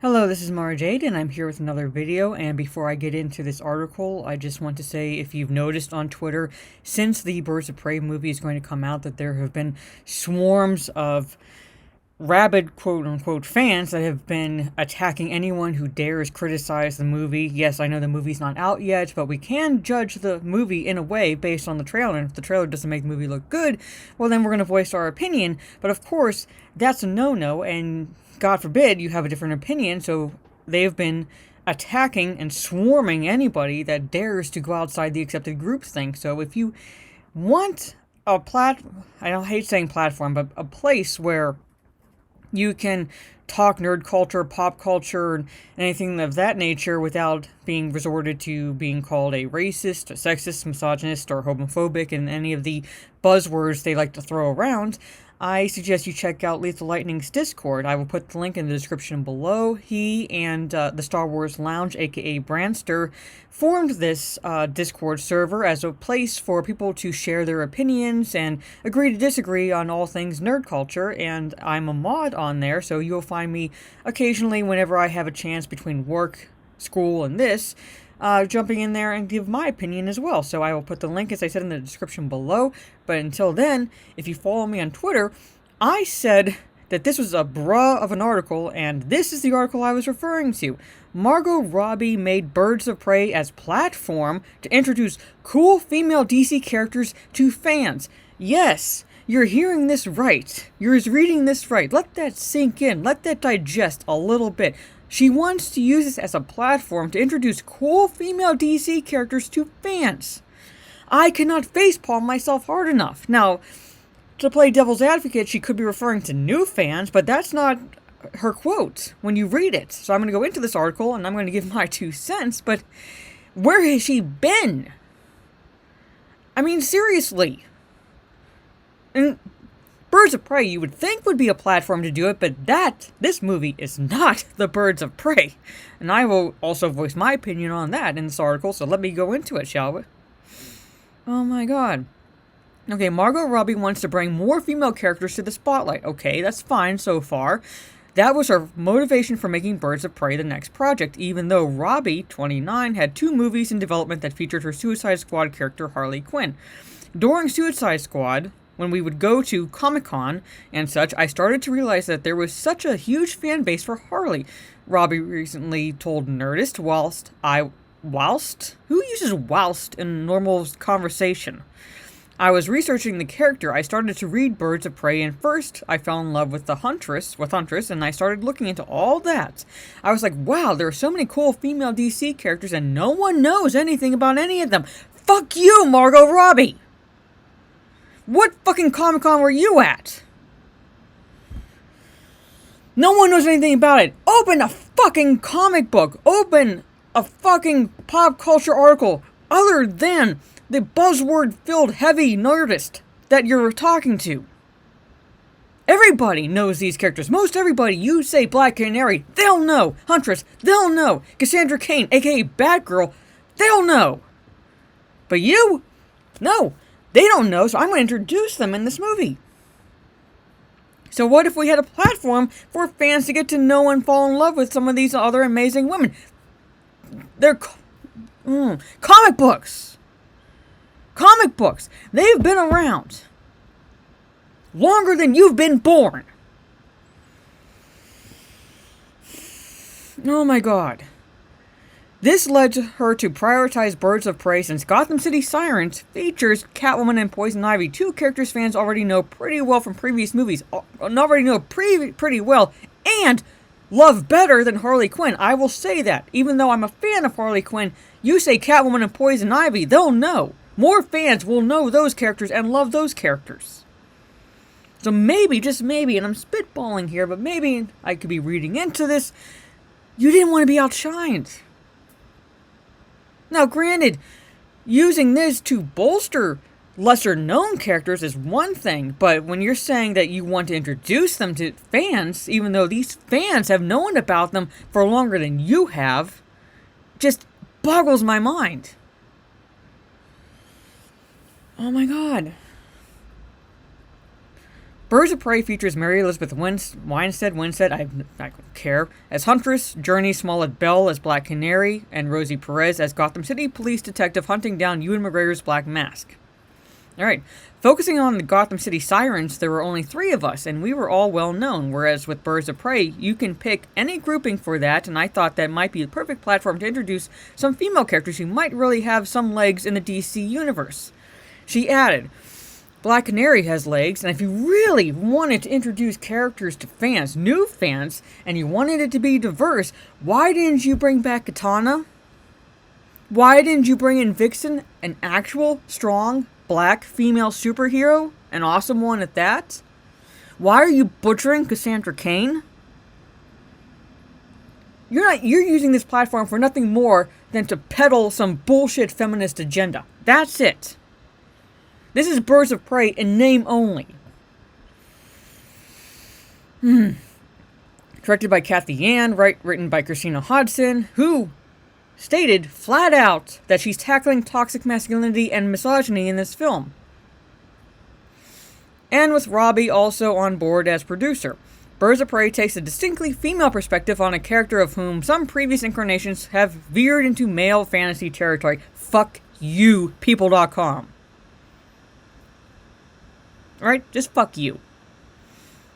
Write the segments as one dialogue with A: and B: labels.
A: Hello, this is Mara Jade, and I'm here with another video. And before I get into this article, I just want to say, if you've noticed on Twitter, since the Birds of Prey movie is going to come out, that there have been swarms of rabid quote-unquote fans that have been attacking anyone who dares criticize the movie. Yes, I know the movie's not out yet, but we can judge the movie in a way based on the trailer, and if the trailer doesn't make the movie look good, well then we're going to voice our opinion. But of course, that's a no-no, and God forbid you have a different opinion, so they've been attacking and swarming anybody that dares to go outside the accepted groupthink. So if you want I don't hate saying platform, but a place where you can talk nerd culture, pop culture, and anything of that nature without being resorted to being called a racist, a sexist, misogynist, or homophobic, and any of the buzzwords they like to throw around, I suggest you check out Lethal Lightning's Discord. I will put the link in the description below. He and the Star Wars Lounge, aka Brandster, formed this Discord server as a place for people to share their opinions and agree to disagree on all things nerd culture, and I'm a mod on there, so you'll find me occasionally whenever I have a chance between work, school, and this, jumping in there and give my opinion as well. So I will put the link, as I said, in the description below. But until then, if you follow me on Twitter, I said that this was a bruh of an article, and this is the article I was referring to. Margot Robbie made Birds of Prey as platform to introduce cool female DC characters to fans. Yes, you're hearing this right. You're reading this right. Let that sink in. Let that digest a little bit. She wants to use this as a platform to introduce cool female DC characters to fans. I cannot facepalm myself hard enough. Now, to play devil's advocate, she could be referring to new fans, but that's not her quote when you read it. So I'm going to go into this article and I'm going to give my 2 cents, but where has she been? I mean, seriously. And Birds of Prey, you would think, would be a platform to do it, but this movie is not the Birds of Prey. And I will also voice my opinion on that in this article, so let me go into it, shall we? Oh my god. Okay, Margot Robbie wants to bring more female characters to the spotlight. Okay, that's fine so far. That was her motivation for making Birds of Prey the next project, even though Robbie, 29, had 2 movies in development that featured her Suicide Squad character Harley Quinn. During Suicide Squad, when we would go to Comic-Con and such, I started to realize that there was such a huge fan base for Harley. Robbie recently told Nerdist whilst? Who uses whilst in normal conversation? I was researching the character. I started to read Birds of Prey, and first I fell in love with Huntress, and I started looking into all that. I was like, wow, there are so many cool female DC characters, and no one knows anything about any of them. Fuck you, Margot Robbie! What fucking Comic-Con were you at? No one knows anything about it. Open a fucking comic book. Open a fucking pop culture article other than the buzzword-filled heavy nerdist that you're talking to. Everybody knows these characters. Most everybody. You say Black Canary, they'll know. Huntress, they'll know. Cassandra Cain, aka Batgirl, they'll know. But you? No. They don't know, so I'm going to introduce them in this movie. So what if we had a platform for fans to get to know and fall in love with some of these other amazing women? They're comic books. Comic books. They've been around longer than you've been born. Oh my god. This led her to prioritize Birds of Prey since Gotham City Sirens features Catwoman and Poison Ivy, 2 characters fans already know pretty well from previous movies, pretty well, and love better than Harley Quinn. I will say that. Even though I'm a fan of Harley Quinn, you say Catwoman and Poison Ivy, they'll know. More fans will know those characters and love those characters. So maybe, just maybe, and I'm spitballing here, but maybe I could be reading into this, you didn't want to be outshined. Now, granted, using this to bolster lesser-known characters is one thing, but when you're saying that you want to introduce them to fans, even though these fans have known about them for longer than you have, just boggles my mind. Oh my god. Birds of Prey features Mary Elizabeth Winstead, I don't care, as Huntress, Journey Smollett-Bell as Black Canary, and Rosie Perez as Gotham City police detective hunting down Ewan McGregor's Black Mask. Alright, focusing on the Gotham City Sirens, there were only 3 of us, and we were all well known, whereas with Birds of Prey, you can pick any grouping for that, and I thought that might be the perfect platform to introduce some female characters who might really have some legs in the DC universe. She added, Black Canary has legs, and if you really wanted to introduce characters to fans, new fans, and you wanted it to be diverse, why didn't you bring back Katana? Why didn't you bring in Vixen, an actual, strong, black female superhero? An awesome one at that? Why are you butchering Cassandra Cain? You're using this platform for nothing more than to peddle some bullshit feminist agenda. That's it. This is Birds of Prey in name only. Directed by Kathy Ann, written by Christina Hodson, who stated flat out that she's tackling toxic masculinity and misogyny in this film. And with Robbie also on board as producer. Birds of Prey takes a distinctly female perspective on a character of whom some previous incarnations have veered into male fantasy territory. Fuck you, people.com. Alright, just fuck you.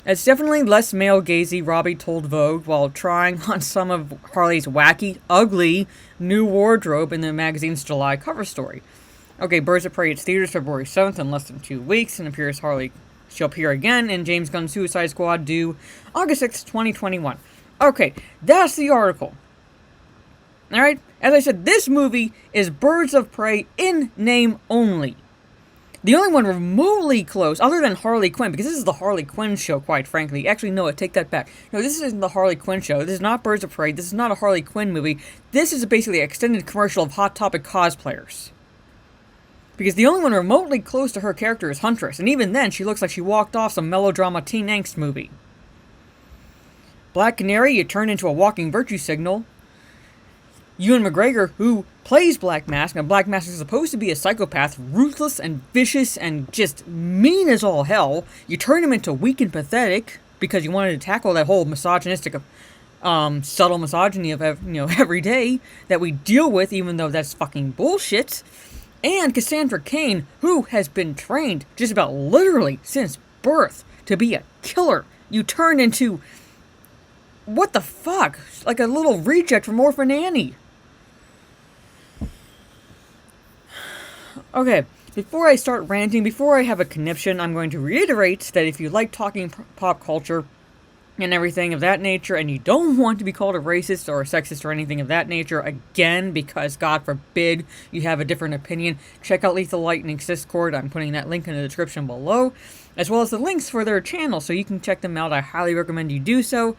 A: It's definitely less male-gazy, Robbie told Vogue, while trying on some of Harley's wacky, ugly new wardrobe in the magazine's July cover story. Okay, Birds of Prey hits theaters February 7th in less than 2 weeks, and she'll appear again in James Gunn's Suicide Squad due August 6th, 2021. Okay, that's the article. Alright, as I said, this movie is Birds of Prey in name only. The only one remotely close, other than Harley Quinn, because this is the Harley Quinn show, quite frankly. Actually, no, I take that back. No, this isn't the Harley Quinn show. This is not Birds of Prey. This is not a Harley Quinn movie. This is basically an extended commercial of Hot Topic cosplayers. Because the only one remotely close to her character is Huntress, and even then, she looks like she walked off some melodrama teen angst movie. Black Canary, you turn into a walking virtue signal. Ewan McGregor, who plays Black Mask, and Black Mask is supposed to be a psychopath, ruthless and vicious and just mean as all hell. You turn him into weak and pathetic because you wanted to tackle that whole misogynistic, subtle misogyny of every day that we deal with, even though that's fucking bullshit. And Cassandra Cain, who has been trained just about literally since birth to be a killer. You turn into, what the fuck, like a little reject from Orphan Annie. Okay, before I start ranting, before I have a conniption, I'm going to reiterate that if you like talking pop culture and everything of that nature, and you don't want to be called a racist or a sexist or anything of that nature, again, because God forbid you have a different opinion, check out Lethal Lightning's Discord. I'm putting that link in the description below, as well as the links for their channel, so you can check them out. I highly recommend you do so.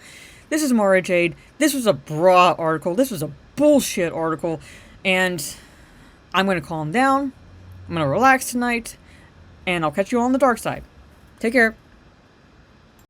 A: This is Mara Jade. This was a bra article. This was a bullshit article, and I'm going to calm down. I'm going to relax tonight, and I'll catch you all on the dark side. Take care.